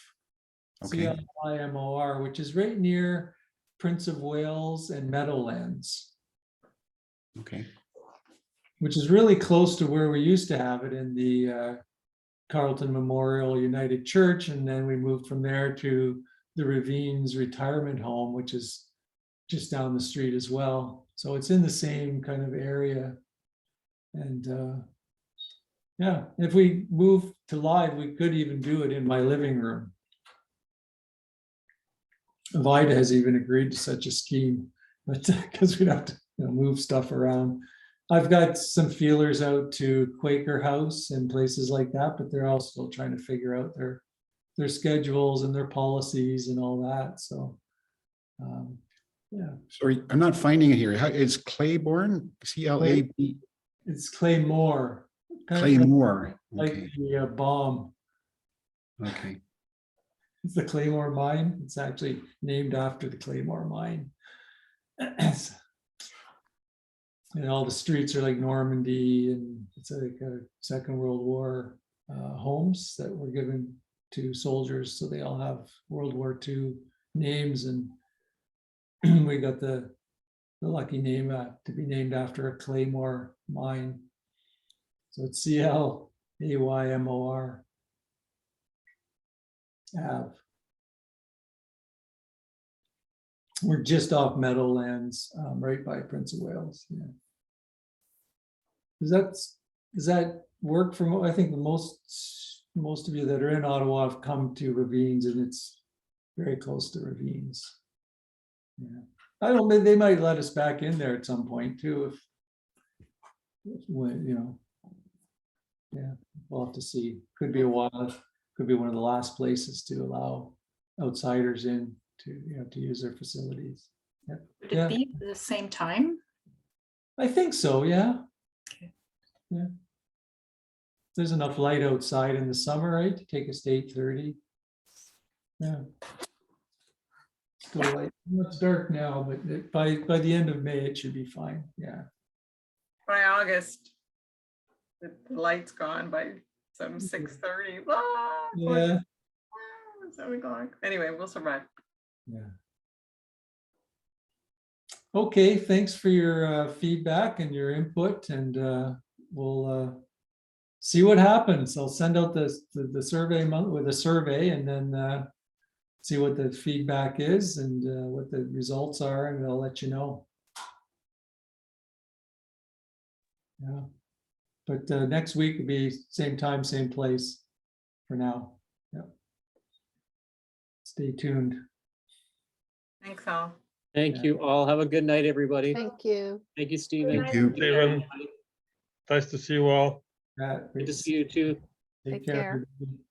Okay. CLIMOR, which is right near Prince of Wales and Meadowlands, Okay. which is really close to where we used to have it in the Carleton Memorial United Church. And then we moved from there to the Ravines Retirement Home, which is just down the street as well. So it's in the same kind of area. And yeah, if we move to live, we could even do it in my living room. Vida has even agreed to such a scheme, but because we'd have to move stuff around. I've got some feelers out to Quaker House and places like that, but they're all still trying to figure out their schedules and their policies and all that. So yeah. Sorry, I'm not finding it here. It's Claiborne, C-L-A-B. It's Claymore. Claymore. Like Okay. the bomb. Okay. It's the Claymore mine. It's actually named after the Claymore mine. And all the streets are like Normandy, and it's like a Second World War homes that were given to soldiers. So they all have World War II names, and we got the lucky name to be named after a Claymore mine. So it's CLAYMOR Ave. We're just off Meadowlands, right by Prince of Wales. Yeah. Does that work for? I think most of you that are in Ottawa have come to Ravines, and it's very close to Ravines. Yeah, I don't know. They might let us back in there at some point too, if yeah, we'll have to see. Could be a while. Could be one of the last places to allow outsiders in to use their facilities. Yeah. Would it be the same time? I think so. Yeah. Okay. Yeah. There's enough light outside in the summer, right, to take us to 8:30. Yeah. Still light. It's dark now, but by the end of May, it should be fine. Yeah. By August, the light's gone by some 6:30. Yeah. 7 o'clock. Anyway, we'll survive. Yeah. Okay, thanks for your feedback and your input, and we'll see what happens. I'll send out the survey with a survey, and then see what the feedback is and what the results are, and I'll let you know. Yeah, but next week will be same time, same place for now. Yeah. Stay tuned. Thanks all. Thank you all. Have a good night, everybody. Thank you. Thank you, Stephen. Thank you. Stephen, nice to see you all. Yeah, Good to see you too. Take Take care. care. everybody.